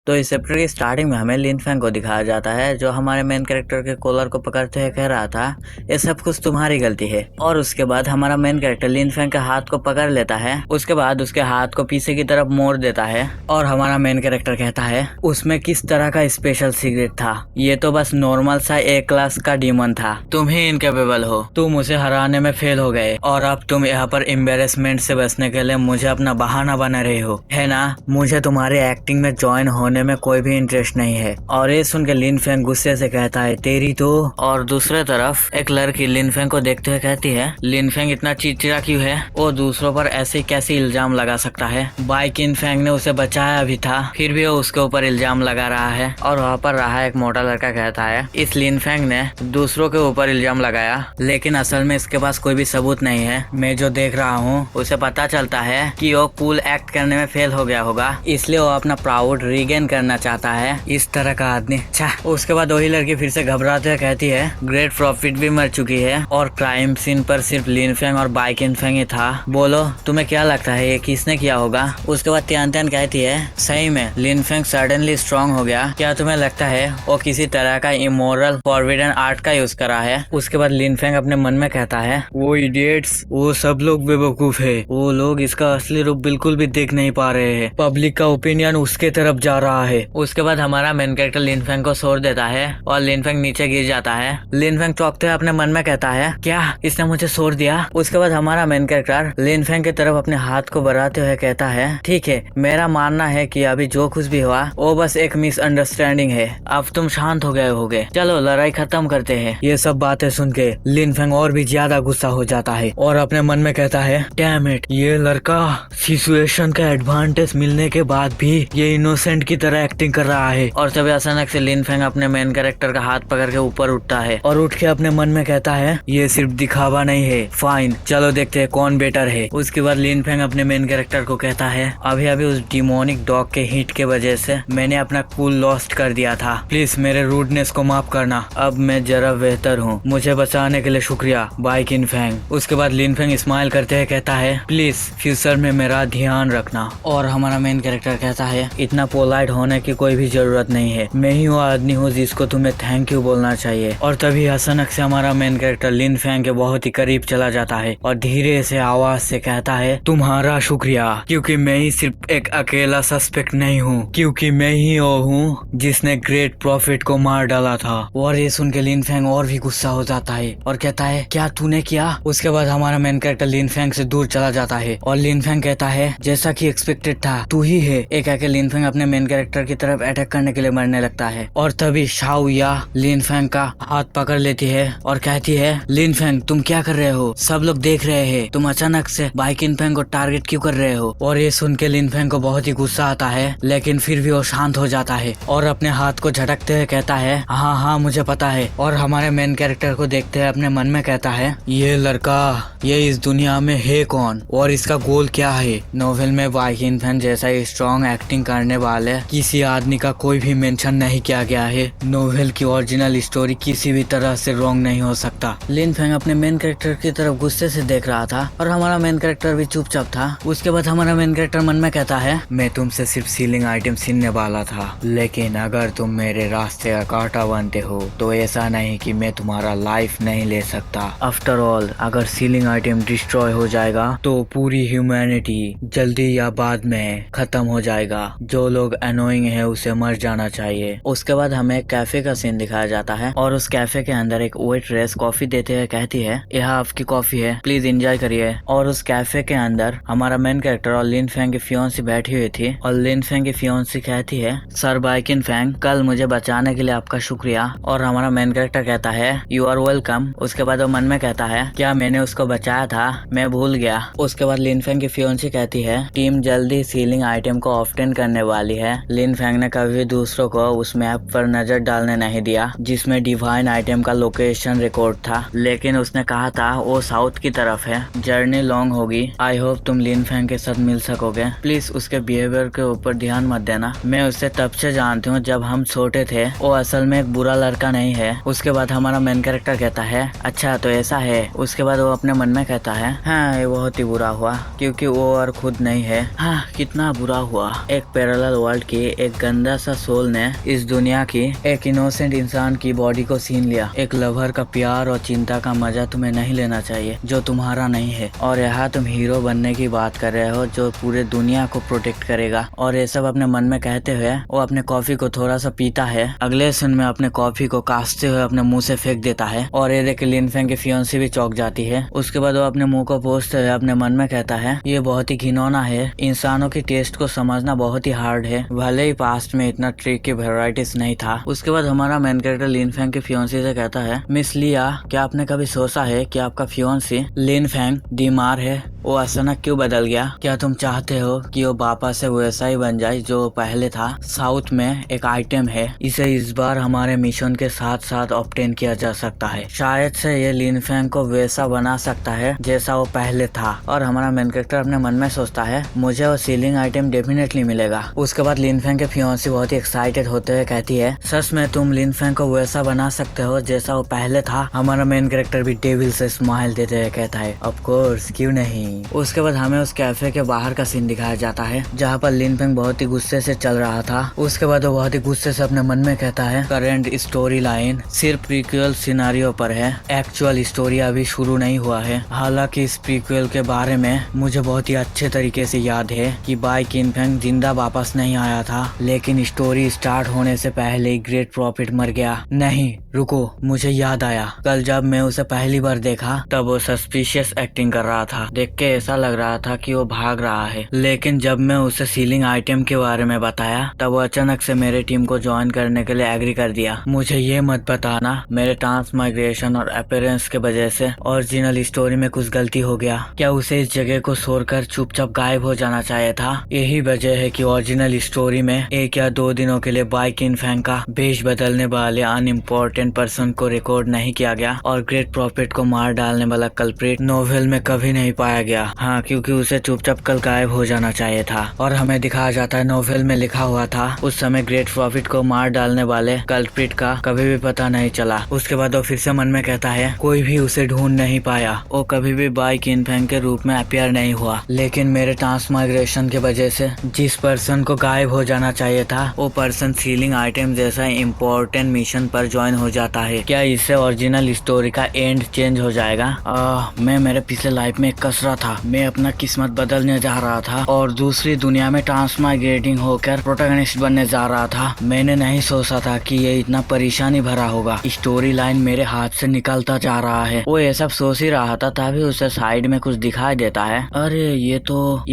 तो इस चैप्टर की स्टार्टिंग में हमें लिन फैंग को दिखाया जाता है, जो हमारे मेन कैरेक्टर के कॉलर को पकड़ते हुए कह रहा था ये सब कुछ तुम्हारी गलती है। और उसके बाद हमारा मेन कैरेक्टर लिन फैंग के हाथ को पकड़ लेता है, उसके बाद उसके हाथ को पीछे की तरफ मोड़ देता है और हमारा मेन कैरेक्टर कहता है उसमें किस तरह का स्पेशल सीक्रेट था, ये तो बस नॉर्मल सा ए क्लास का डीमन था, तुम ही इनकेपेबल हो, तुम उसे हराने में फेल हो गए और अब तुम यहाँ पर एम्बेरसमेंट से बचने के लिए मुझे अपना बहाना बना रहे हो, है ना? मुझे तुम्हारी एक्टिंग में ज्वाइन होने में कोई भी इंटरेस्ट नहीं है। और ये सुन के लिन फैंग गुस्से से कहता है तेरी तो। और दूसरे तरफ एक लड़की लिन फैंग को देखते हुए कहती है लिन फैंग इतना चिड़चिड़ा क्यों है, वो दूसरों पर ऐसे कैसे इल्जाम लगा सकता है, बाई किन फैंग ने उसे बचाया भी था फिर भी वो उसके ऊपर इल्जाम लगा रहा है। और वहाँ पर रहा एक मोटा लड़का कहता है इस लिन फैंग ने दूसरों के ऊपर इल्जाम लगाया, लेकिन असल में इसके पास कोई भी सबूत नहीं है। मैं जो देख रहा हूँ उसे पता चलता है कि वो कूल एक्ट करने में फेल हो गया होगा, इसलिए वो अपना प्राउड रीगेन करना चाहता है, इस तरह का आदमी। अच्छा, उसके बाद वही लड़की फिर से घबराते हुए कहती है ग्रेट प्रॉफिट भी मर चुकी है और क्राइम सीन पर सिर्फ लिन फैंग और बाई किन फैंग ही था, बोलो तुम्हें क्या लगता है ये किसने किया होगा? उसके बाद त्यान त्यान कहती है सही में लिन फैंग सडनली स्ट्रॉन्ग हो गया, क्या तुम्हें लगता है वो किसी तरह का इमोरल फॉरबिडन आर्ट का यूज करा है? उसके बाद लिन फैंग अपने मन में कहता है वो इडियट्स, वो सब लोग बेवकूफ है, वो लोग इसका असली रूप बिल्कुल भी देख नहीं पा रहे हैं, पब्लिक का ओपिनियन उसके तरफ जा रहा है। उसके बाद हमारा मेन कैरेक्टर लिन फैंग को छोड़ देता है और लिन फैंग नीचे गिर जाता है। लिन फैंग चौंकते हुए अपने मन में कहता है क्या इसने मुझे छोड़ दिया? उसके बाद हमारा मेन कैरेक्टर लिन फैंग की तरफ अपने हाथ को बढ़ाते हुए कहता है ठीक है, मेरा मानना है कि अभी जो कुछ भी हुआ वो बस एक मिसअंडरस्टैंडिंग है, अब तुम शांत हो गए होगे, चलो लड़ाई खत्म करते हैं। ये सब बातें सुन के लिन फैंग और भी ज्यादा गुस्सा हो जाता है और अपने मन में कहता है डैम इट, ये लड़का सिचुएशन का एडवांटेज मिलने के बाद भी ये इनोसेंट की तरह एक्टिंग कर रहा है। और तभी अचानक से लिन फैंग अपने मेन कैरेक्टर का हाथ पकड़ के ऊपर उठता है और उठ के अपने मन में कहता है ये सिर्फ दिखावा नहीं है, फाइन चलो देखते हैं कौन बेटर है। उसके बाद लिन फैंग अपने मेन कैरेक्टर को कहता है अभी अभी उस डिमोनिक डॉग के हिट के वजह से मैंने अपना कूल लॉस्ट कर दिया था, प्लीज मेरे रूडनेस को माफ करना, अब मैं जरा बेहतर हूँ, मुझे बचाने के लिए शुक्रिया बाई किन फैंग। उसके बाद लिन फैंग स्माइल करते हुए कहता है प्लीज फ्यूचर में मेरा ध्यान रखना। और हमारा मेन कैरेक्टर कहता है इतना पोलाइट होने की कोई भी जरूरत नहीं है, मैं ही वो आदमी हूँ जिसको तुम्हें थैंक यू बोलना चाहिए। और तभी अचानक से हमारा मेन कैरेक्टर लिन फैंग के बहुत ही करीब चला जाता है और धीरे से आवाज से कहता है तुम्हारा शुक्रिया, क्योंकि मैं ही सिर्फ एक अकेला सस्पेक्ट नहीं हूँ, क्योंकि मैं ही वो हूँ जिसने ग्रेट प्रॉफिट को मार डाला था। और ये सुन के लिन फैंग और भी गुस्सा हो जाता है और कहता है क्या तूने किया? उसके बाद हमारा मेन कैरेक्टर लिन फैंग से दूर चला जाता है और लिन फैंग कहता है जैसा कि एक्सपेक्टेड था तू ही है। एक आके लिन फैंग अपने मेन कैरेक्टर की तरफ अटैक करने के लिए मरने लगता है और तभी शाओ या लिन फैंग का हाथ पकड़ लेती है और कहती है लिन फैंग तुम क्या कर रहे हो, सब लोग देख रहे हैं, तुम अचानक से बाई किन फैंग को टारगेट क्यों कर रहे हो? और ये सुन के लिन फैंग को बहुत ही गुस्सा आता है, लेकिन फिर भी वो शांत हो जाता है और अपने हाथ को झटकते हुए कहता है हाँ हाँ मुझे पता है। और हमारे मेन कैरेक्टर को देखते हुए अपने मन में कहता है ये लड़का ये इस दुनिया में है कौन और इसका गोल क्या है? नोवेल में बाई किन फैंग जैसा स्ट्रॉन्ग एक्टिंग करने वाले किसी आदमी का कोई भी मेंशन नहीं किया गया है। नोवेल की ओरिजिनल स्टोरी किसी भी तरह से रॉन्ग नहीं हो सकता। लिन फैंग अपने मेन कैरेक्टर की तरफ गुस्से से देख रहा था और हमारा मेन कैरेक्टर भी चुपचाप था। उसके बाद हमारा मेन कैरेक्टर मन में कहता है मैं तुमसे सिर्फ सीलिंग आइटम छीनने वाला था, लेकिन अगर तुम मेरे रास्ते का कांटा बनते हो तो ऐसा नहीं कि मैं तुम्हारा लाइफ नहीं ले सकता। आफ्टर ऑल अगर सीलिंग आइटम डिस्ट्रॉय हो जाएगा तो पूरी ह्यूमैनिटी जल्दी या बाद में खत्म हो जाएगा, जो लोग अनोइंग है उसे मर जाना चाहिए। उसके बाद हमें एक कैफे का सीन दिखाया जाता है और उस कैफे के अंदर एक वेट्रेस कॉफी देते हुए कहती है यह आपकी कॉफी है, प्लीज एंजॉय करिए। और उस कैफे के अंदर हमारा मेन कैरेक्टर और लिन फैंग की फियोंसी बैठी हुई थी और लिन फैंग की फियोंसी कहती है सर बाई किन फैंग कल मुझे बचाने के लिए आपका शुक्रिया। और हमारा मेन कैरेक्टर कहता है यू आर वेलकम। उसके बाद वो मन में कहता है क्या मैंने उसको बचाया था, मैं भूल गया। उसके बाद लिन फैंग की फियोंसी कहती है टीम जल्दी सीलिंग आइटम को ऑफ्टेन करने वाली है। लिन फैंग ने कभी दूसरों को उस मैप पर नजर डालने नहीं दिया जिसमें डिवाइन आइटम का लोकेशन रिकॉर्ड था, लेकिन उसने कहा था वो साउथ की तरफ है, जर्नी लॉन्ग होगी। आई होप तुम लिन फैंग के साथ मिल सकोगे, प्लीज उसके बिहेवियर के ऊपर ध्यान मत देना, मैं उसे तब से जानती हूँ जब हम छोटे थे, वो असल में एक बुरा लड़का नहीं है। उसके बाद हमारा मेन कैरेक्टर कहता है अच्छा तो ऐसा है। उसके बाद वो अपने मन में कहता है हाँ ये बहुत ही बुरा हुआ क्योंकि वो और खुद नहीं है, हाँ कितना बुरा हुआ, एक पैरेलल वर्ल्ड कि एक गंदा सा सोल ने इस दुनिया की एक इनोसेंट इंसान की बॉडी को छीन लिया। एक लवर का प्यार और चिंता का मजा तुम्हें नहीं लेना चाहिए जो तुम्हारा नहीं है। और यहाँ तुम हीरो बनने की बात कर रहे हो जो पूरे दुनिया को प्रोटेक्ट करेगा। और ये सब अपने मन में कहते हुए वो अपने कॉफी को थोड़ा सा पीता है। अगले सीन में अपने कॉफी को काटते हुए अपने मुंह से फेंक देता है और ये देख लिन फेंग की फियांसी भी चौंक जाती है। उसके बाद वो अपने मुंह को पोंछते हुए अपने मन में कहता है ये बहुत ही घिनौना है। इंसानों की टेस्ट को समझना बहुत ही हार्ड है, भले ही पास्ट में इतना ट्रिक की वेराइटीज नहीं था। उसके बाद हमारा मेन कैरेक्टर लिन फेंग की फियांसी से कहता है मिस लिया, क्या आपने कभी सोचा है कि आपका फियांसी लिन फेंग बीमार है? वो अचानक क्यों बदल गया? क्या तुम चाहते हो कि वो वापस से वैसा ही बन जाए जो पहले था? साउथ में एक आइटम है, इसे इस बार हमारे मिशन के साथ साथ ऑब्टेन किया जा सकता है। शायद से ये लिन फेंग को वैसा बना सकता है जैसा वो पहले था। और हमारा मेन कैरेक्टर अपने मन में सोचता है मुझे वो सीलिंग आइटम डेफिनेटली मिलेगा। उसके बाद लिन फेंग के फियांसी बहुत ही एक्साइटेड होते हुए कहती है सच में तुम लिन फेंग को वैसा बना सकते हो जैसा वो पहले था? हमारा मेन कैरेक्टर भी डेविल से स्माइल देते हुए कहता है ऑफ कोर्स, क्यों नहीं। उसके बाद हमें उस कैफे के बाहर का सीन दिखाया जाता है जहाँ पर लिन फेंग बहुत ही गुस्से से चल रहा था। उसके बाद वो बहुत ही गुस्से से अपने मन में कहता है करंट स्टोरी लाइन सिर्फ प्रीक्वल सिनारियो पर है, एक्चुअल स्टोरी अभी शुरू नहीं हुआ है। हालांकि इस प्रीक्वल के बारे में मुझे बहुत ही अच्छे तरीके से याद है कि बाई किन फेंग जिंदा वापस नहीं आया था, लेकिन स्टोरी स्टार्ट होने से पहले ही ग्रेट प्रॉफिट मर गया। नहीं रुको, मुझे याद आया, कल जब मैं उसे पहली बार देखा तब वो सस्पिशियस एक्टिंग कर रहा था। देख के ऐसा लग रहा था कि वो भाग रहा है, लेकिन जब मैं उसे सीलिंग आइटम के बारे में बताया तब वो अचानक से मेरे टीम को ज्वाइन करने के लिए एग्री कर दिया। मुझे ये मत बताना मेरे ट्रांसमाइग्रेशन और अपीयरेंस के वजह से ओरिजिनल स्टोरी में कुछ गलती हो गया? क्या उसे इस जगह को छोड़कर चुपचाप गायब हो जाना चाहिए था? यही वजह है कि ओरिजिनल स्टोरी में 1 या 2 दिनों के लिए बाई किन फेंग का भेष बदलने वाले अनइम्पोर्टेंट पर्सन को रिकॉर्ड नहीं किया गया और ग्रेट प्रॉफिट को मार डालने वाला कल्प्रिट नोवेल में कभी नहीं पाया गया। हाँ, क्योंकि उसे चुपचाप कल गायब हो जाना चाहिए था। और हमें दिखाया जाता है नोवेल में लिखा हुआ था उस समय ग्रेट प्रॉफिट को मार डालने वाले कल्प्रिट का कभी भी पता नहीं चला। उसके बाद वो फिर से मन में कहता है कोई भी उसे ढूंढ नहीं पाया, वो कभी भी बाई किन फेंग के रूप में अपीयर नहीं हुआ। लेकिन मेरे ट्रांसमाइग्रेशन की वजह से जिस पर्सन को गायब हो जाना चाहिए था वो पर्सन सीलिंग आइटम जैसा इम्पोर्टेंट मिशन पर ज्वाइन हो जाता है। क्या इससे ओरिजिनल स्टोरी का एंड चेंज हो जाएगा? मैं मेरे पिछले लाइफ में कसरा था, मैं अपना किस्मत बदलने जा रहा था और दूसरी दुनिया में ट्रांसमाइग्रेटिंग होकर प्रोटैगनिस्ट बनने जा रहा था। मैंने नहीं सोचा था कि ये इतना परेशानी भरा होगा। स्टोरी लाइन मेरे हाथ से निकलता जा रहा है। वो ये सब सोच ही रहा था तभी उसे साइड में कुछ दिखाई देता है। अरे ये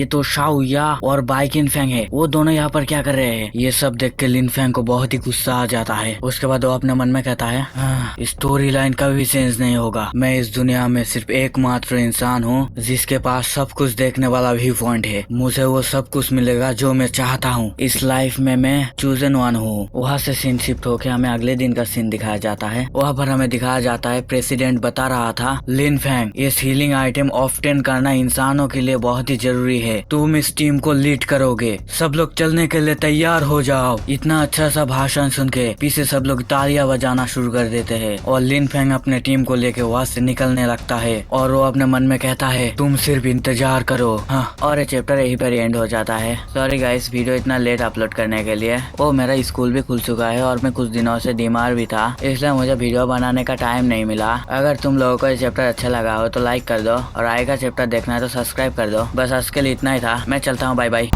तो शाओ या और बाई किन फेंग है, वो दोनों यहाँ पर क्या कर रहे हैं? ये सब देख के लिन फेंग को बहुत ही गुस्सा आ जाता है। उसके बाद वो अपने मन में कहता है स्टोरी लाइन कभी चेंज नहीं होगा। मैं इस दुनिया में सिर्फ एकमात्र इंसान हूँ जिसके पास सब कुछ देखने वाला व्यू पॉइंट है। मुझे वो सब कुछ मिलेगा जो मैं चाहता हूँ। इस लाइफ में मैं चूजन वन हूँ। वहाँ से सीन शिफ्ट होके हमें अगले दिन का सीन दिखाया जाता है। वहाँ पर हमें दिखाया जाता है प्रेसिडेंट बता रहा था लिन फेंग ये सीलिंग आइटम ऑब्टेन करना इंसानों के लिए बहुत ही जरूरी है। तुम इस टीम को लीड करोगे, सब लोग चलने के लिए तैयार हो जाओ। इतना अच्छा सा भाषण सुन के पीछे सब लोग तालियां बजाना शुरू कर देते हैं और लिन फेंग अपने टीम को लेके वहाँ से निकलने लगता है और वो अपने मन में कहता है तुम सिर्फ इंतजार करो। हाँ, और ये चैप्टर यहीं पर एंड हो जाता है। सॉरी गाइस वीडियो इतना लेट अपलोड करने के लिए। वो मेरा स्कूल भी खुल चुका है और मैं कुछ दिनों से बीमार भी था, इसलिए मुझे वीडियो बनाने का टाइम नहीं मिला। अगर तुम लोगों को ये चैप्टर अच्छा लगा हो तो लाइक कर दो और आगे का चैप्टर देखना है तो सब्सक्राइब कर दो। बस आज के लिए इतना ही था, मैं चलता हूँ, बाय बाय।